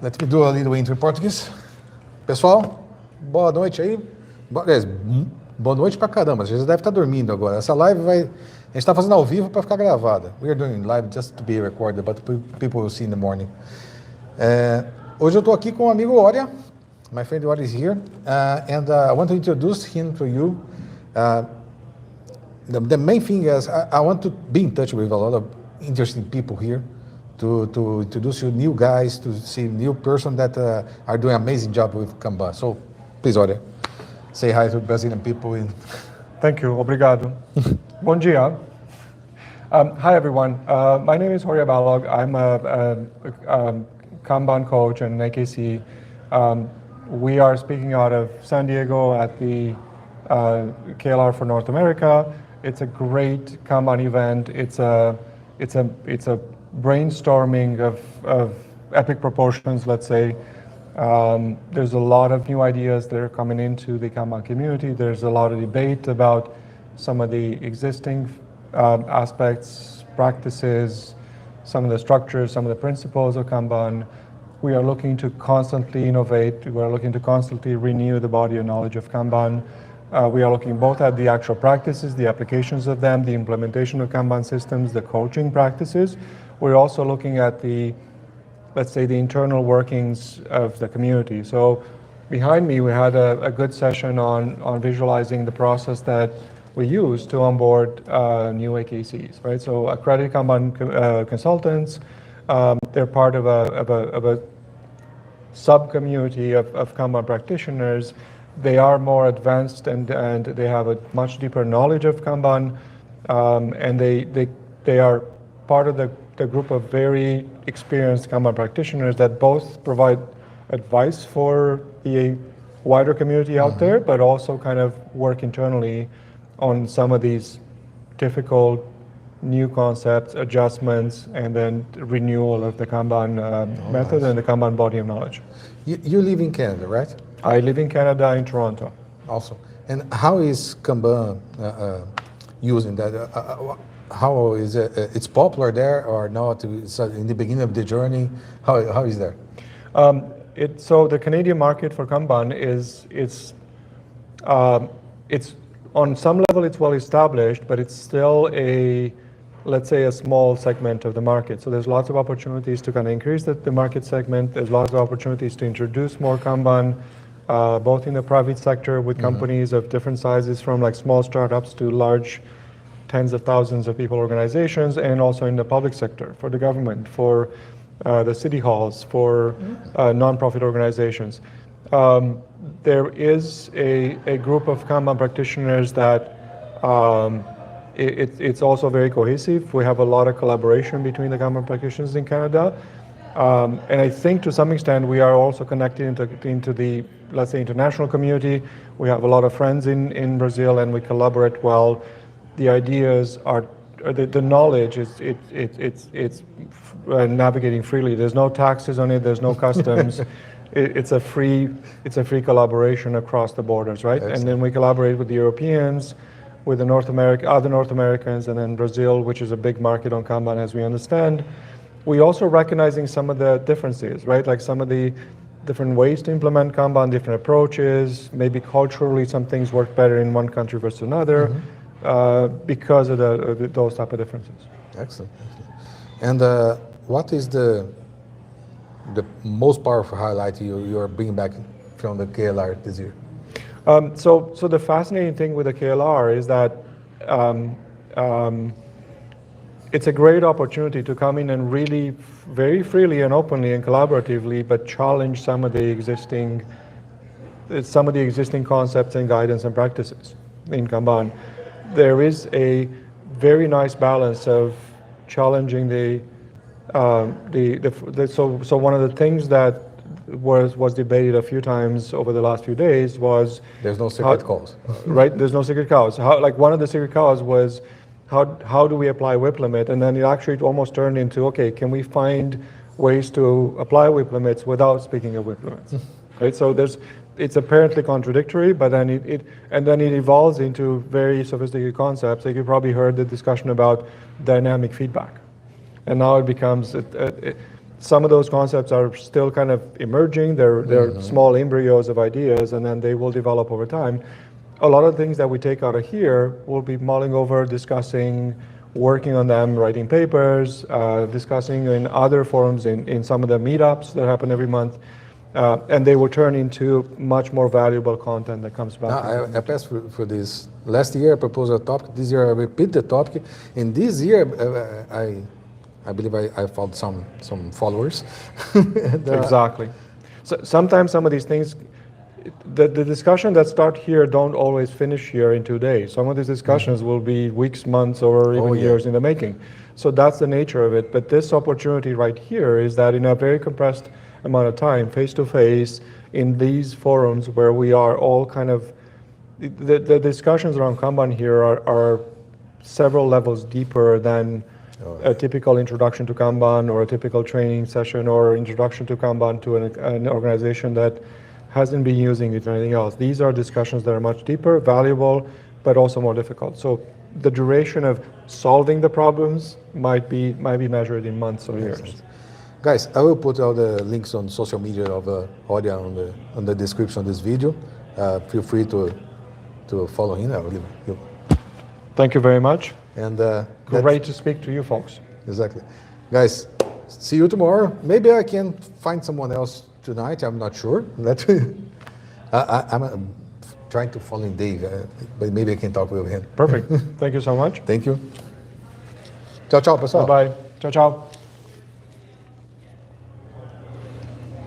Let me do a little intro em português. Pessoal, boa noite aí. Boa noite pra caramba. Vocês devem estar dormindo agora. Essa live vai. A gente está fazendo ao vivo para ficar gravada. We are doing live just to be recorded, but people will see in the morning. Hoje eu estou aqui com o amigo Horia. My friend Horia is here, and I want to introduce him to you. The main thing is I want to be in touch with a lot of interesting people here. To introduce you new guys, to see new person that are doing an amazing job with Kanban. So, please, Horia, say hi to Brazilian people. Thank you. Obrigado. Bom dia. Hi, everyone. My name is Horia Balrog. I'm a Kanban coach and an AKC. We are speaking out of San Diego at the KLR for North America. It's a great Kanban event. It's a brainstorming of epic proportions, let's say. There's a lot of new ideas that are coming into the Kanban community. There's a lot of debate about some of the existing aspects, practices, some of the structures, some of the principles of Kanban. We are looking to constantly innovate. We are looking to constantly renew the body of knowledge of Kanban. We are looking both at the actual practices, the applications of them, the implementation of Kanban systems, the coaching practices. We're also looking at the, let's say, the internal workings of the community. So behind me, we had a good session on visualizing the process that we use to onboard new AKCs, right? So accredited Kanban consultants, they're part of a sub-community of Kanban practitioners. They are more advanced and they have a much deeper knowledge of Kanban, and they are part of the group of very experienced Kanban practitioners that both provide advice for the wider community out there, but also kind of work internally on some of these difficult new concepts, adjustments, and then renewal of the Kanban method and the Kanban body of knowledge. You live in Canada, right? I live in Canada, in Toronto. Awesome. And how is Kanban using that? How is it? It's popular there or not? It's in the beginning of the journey. How is that? So the Canadian market for Kanban it's on some level it's well established, but it's still let's say a small segment of the market. So there's lots of opportunities to kind of increase the market segment. There's lots of opportunities to introduce more Kanban, both in the private sector with companies of different sizes, from like small startups to large tens of thousands of people organizations, and also in the public sector, for the government, for the city halls, for nonprofit organizations. There is a group of Kanban practitioners that it's also very cohesive. We have a lot of collaboration between the Kanban practitioners in Canada. And I think to some extent we are also connected into the, let's say, international community. We have a lot of friends in Brazil and we collaborate well. The ideas are, the knowledge is it's navigating freely. There's no taxes on it. There's no customs. It's a free collaboration across the borders, right? Excellent. And then we collaborate with the Europeans, with the other North Americans, and then Brazil, which is a big market on Kanban, as we understand. We also recognizing some of the differences, right? Like some of the different ways to implement Kanban, different approaches. Maybe culturally, some things work better in one country versus another. Because of those type of differences. Excellent. And what is the most powerful highlight you're bringing back from the KLR this year? So the fascinating thing with the KLR is that it's a great opportunity to come in and really very freely and openly and collaboratively, but challenge some of the existing concepts and guidance and practices in Kanban. There is a very nice balance of challenging so one of the things that was debated a few times over the last few days was there's no secret cows. Right, there's no secret cows. One of the secret cows was how do we apply WIP limit, and then it actually almost turned into, okay, can we find ways to apply WIP limits without speaking of WIP limits? Right, so it's apparently contradictory, but then it evolves into very sophisticated concepts. Like you probably heard the discussion about dynamic feedback, and now it becomes some of those concepts are still kind of emerging. They're small embryos of ideas, and then they will develop over time. A lot of things that we take out of here, we'll be mulling over, discussing, working on them, writing papers, discussing in other forums, in some of the meetups that happen every month, and they will turn into much more valuable content that comes back. I passed for this. Last year I proposed a topic, this year I repeat the topic, and this year I believe I found some followers. And, exactly. So sometimes some of these things, the discussion that start here don't always finish here in 2 days. Some of these discussions will be weeks, months, or even years in the making. So that's the nature of it. But this opportunity right here is that in a very compressed amount of time, face-to-face, in these forums where we are all kind of, the discussions around Kanban here are several levels deeper than a typical introduction to Kanban or a typical training session or introduction to Kanban to an organization that hasn't been using it or anything else. These are discussions that are much deeper, valuable, but also more difficult. So the duration of solving the problems might be measured in months or years. Guys, I will put all the links on social media of Horia on the description of this video. Feel free to follow him. Thank you very much. And great to speak to you folks. Exactly. Guys, see you tomorrow. Maybe I can find someone else tonight. I'm not sure. I'm trying to follow Dave, but maybe I can talk with him. Perfect. Thank you so much. Thank you. Tchau, tchau, pessoal. Bye-bye. Ciao, ciao.